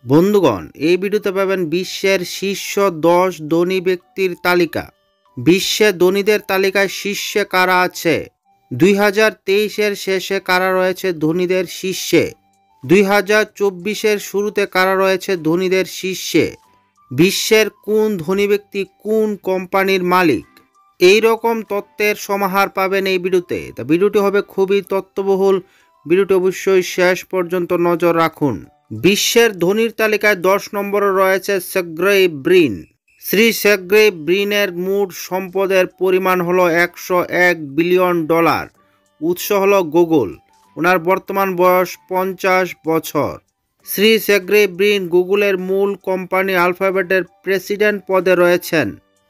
বন্ধুগণ, এই ভিডিওতে পাবেন বিশ্বের শীর্ষ 10 ধনী ব্যক্তির তালিকা। বিশ্বের ধনীদের তালিকায় শীর্ষে কারা আছে, 2023-এর শেষে কারা রয়েছে ধনীদের শীর্ষে, 2024-এর শুরুতে কারা রয়েছে ধনীদের শীর্ষে, বিশ্বের কোন ধনী ব্যক্তি কোন কোম্পানির মালিক, এই রকম তথ্যের সমাহার পাবেন এই ভিডিওতে। তা ভিডিওটি হবে খুবই তথ্যবহুল, ভিডিওটি অবশ্যই শেষ পর্যন্ত নজর রাখুন। বিশ্বের ধনীর তালিকায় 10 নম্বরে রয়েছে সের্গেই ব্রিন। শ্রী সের্গেই ব্রিনের মোট সম্পদের পরিমাণ হলো $101 বিলিয়ন। উৎস হলো গুগল। ওনার বর্তমান বয়স 50 বছর। শ্রী সের্গেই ব্রিন গুগলের মূল কোম্পানি আলফাবেটের প্রেসিডেন্ট পদে রয়েছেন।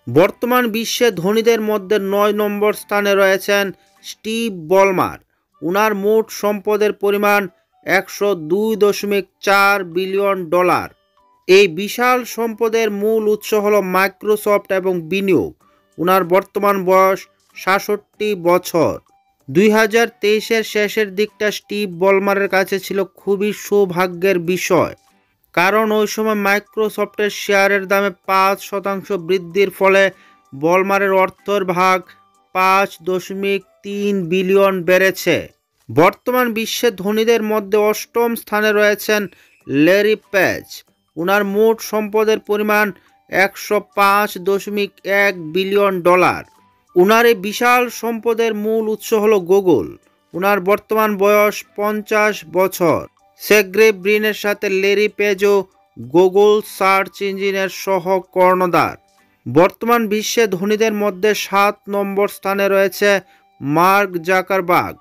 বর্তমান বিশ্বে ধনীদের মধ্যে 9 নম্বর স্থানে রয়েছেন স্টিভ বলমার। ওনার মোট সম্পদের পরিমাণ $102.4 বিলিয়ন। এই বিশাল সম্পদের মূল উৎস হলো মাইক্রোসফট এবং বিনিয়োগ। ওনার বর্তমান বয়স 66 বছর। 2023-এর শেষের দিকটা স্টিভ বলমারের কাছে ছিল খুবই সৌভাগ্যের বিষয়, কারণ ওই সময় মাইক্রোসফটের শেয়ারের দামে 5% বৃদ্ধির ফলে বলমারের অর্থের ভাগ 5.3 বিলিয়ন বেড়েছে। বর্তমান বিশ্বের ধনীদের মধ্যে 8ম স্থানে রয়েছেন ল্যারি পেজ। ওনার মোট সম্পদের পরিমাণ $105.1 বিলিয়ন। ওনার এই বিশাল সম্পদের মূল উৎস হলো গুগল। ওনার বর্তমান বয়স 50 বছর। সের্গেই ব্রিনের সাথে ল্যারি পেজও গুগল সার্চ ইঞ্জিনের সহ কর্ণধার। বর্তমান বিশ্বে ধনীদের মধ্যে 7 নম্বর স্থানে রয়েছে মার্ক জাকারবার্গ।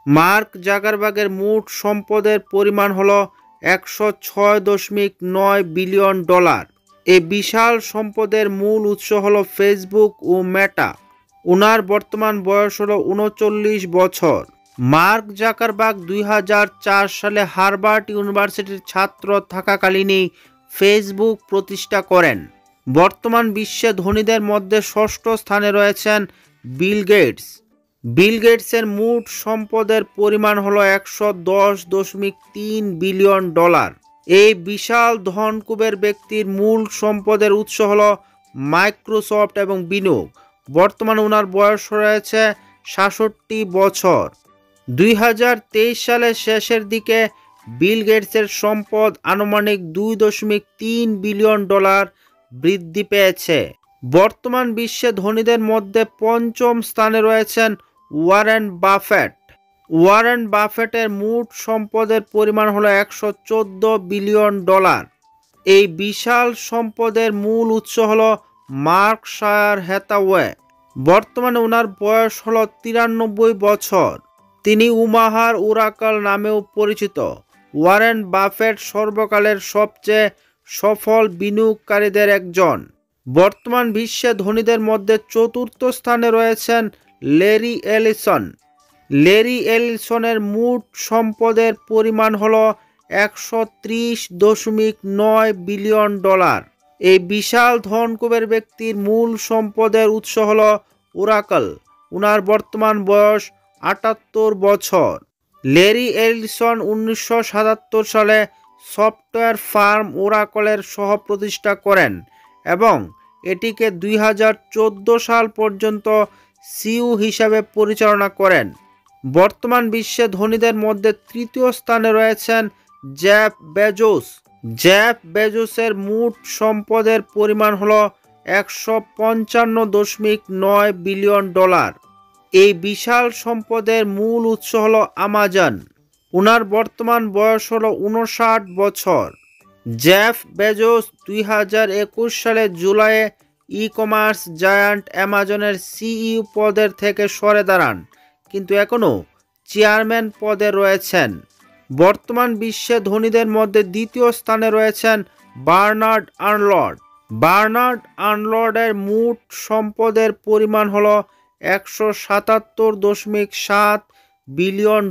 মার্ক জাকারবার্গের মোট সম্পদের পরিমাণ হলো $106.9 বিলিয়ন। এই বিশাল সম্পদের মূল উৎস হলো ফেসবুক ও মেটা। ওনার বর্তমান বয়স হলো 39 বছর। মার্ক জাকারবার্গ 2004 সালে হার্ভার্ড ইউনিভার্সিটির ছাত্র থাকাকালীনই ফেসবুক প্রতিষ্ঠা করেন। বর্তমান বিশ্বে ধনীদের মধ্যে 6ষ্ঠ স্থানে রয়েছেন বিল গেটস। বিল গেটসের মোট সম্পদের পরিমাণ হলো $110.3 বিলিয়ন। এই বিশাল ধনকুবের ব্যক্তির মূল সম্পদের উৎস হলো মাইক্রোসফট এবং বিনিয়োগ। বর্তমানে ওনার বয়স রয়েছে 66 বছর। 2023 সালের শেষের দিকে বিল গেটসের সম্পদ আনুমানিক $2.3 বিলিয়ন বৃদ্ধি পেয়েছে। বর্তমান বিশ্বে ধনীদের মধ্যে 5ম স্থানে রয়েছেন ওয়ারেন বাফেট। ওয়ারেন বাফেটের মোট সম্পদের পরিমাণ হলো $114 বিলিয়ন। এই বিশাল সম্পদের মূল উৎস হলো বার্কশায়ার হ্যাথাওয়ে। বর্তমানে ওনার বয়স হলো 93 বছর। তিনি ওমাহার ওরাকল নামেও পরিচিত। ওয়ারেন বাফেট সর্বকালের সবচেয়ে সফল বিনিয়োগকারীদের একজন। বর্তমান বিশ্বে ধনীদের মধ্যে 4র্থ স্থানে রয়েছেন ল্যারি এলিসন। ল্যারি এলিসনের মোট সম্পদের পরিমাণ হলো $130.9 বিলিয়ন। এই বিশাল ধনকুবের ব্যক্তির মূল সম্পদের উৎস হলো ওরাকল। ওনার বর্তমান বয়স 78 বছর। ল্যারি এলিসন 1977 সালে সফটওয়্যার ফার্ম ওরাকলের সহ প্রতিষ্ঠা করেন এবং এটিকে 2014 সাল পর্যন্ত সিইও হিসাবে পরিচালনা করেন। বর্তমান বিশ্বে ধনীদের মধ্যে 3য় স্থানে রয়েছেন জেফ বেজোস। জেফ বেজোসের মোট সম্পদের পরিমাণ হলো $155.9 বিলিয়ন। এই বিশাল সম্পদের মূল উৎস হলো আমাজন। ওনার বর্তমান বয়স হলো 59 বছর। জেফ বেজোস 2021 সালের জুলাইয়ে ই-কমার্স জায়ান্ট অ্যামাজনের সিইও পদের থেকে সরে দাঁড়ান, কিন্তু এখনও চেয়ারম্যান পদে রয়েছেন। বর্তমান বিশ্বে ধনীদের মধ্যে 2য় স্থানে রয়েছেন বার্নার্ড আর্নল্ড। বার্নার্ড আর্নল্ডের মোট সম্পদের পরিমাণ হলো $177.7 বিলিয়ন।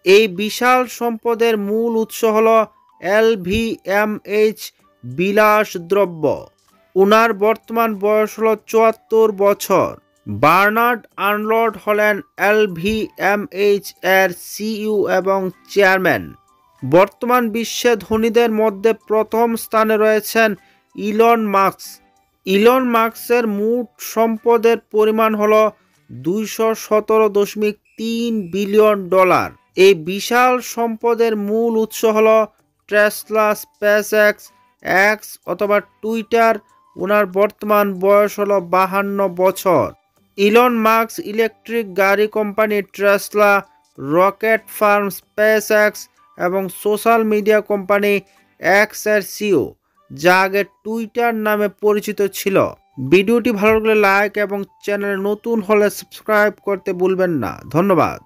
এই বিশাল সম্পদের মূল উৎস হলো LVMH বিলাসদ্রব্য। ওনার বর্তমান বয়স হলো 74 বছর। বার্নার্ড আর্নল্ড হলেন LVMH এর সিইও এবং চেয়ারম্যান। বর্তমান বিশ্বে ধনীদের মধ্যে প্রথম স্থানে রয়েছেন ইলন মাস্ক। ইলন মাস্কের মোট সম্পদের পরিমাণ হল $217.3 বিলিয়ন। এই বিশাল সম্পদের মূল উৎস হল টেসলা, স্পেস এক্স অথবা টুইটার। ওনার বর্তমান বয়স হল 52 বছর। ইলন মাস্ক ইলেকট্রিক গাড়ি company Tesla, rocket farm space x এবং সোশ্যাল মিডিয়া কোম্পানি এক্স এর সিইও, যা আগে টুইটার নামে পরিচিত ছিল। ভিডিওটি ভালো লাগলে লাইক এবং চ্যানেলে নতুন হলে সাবস্ক্রাইব করতে ভুলবেন না। ধন্যবাদ।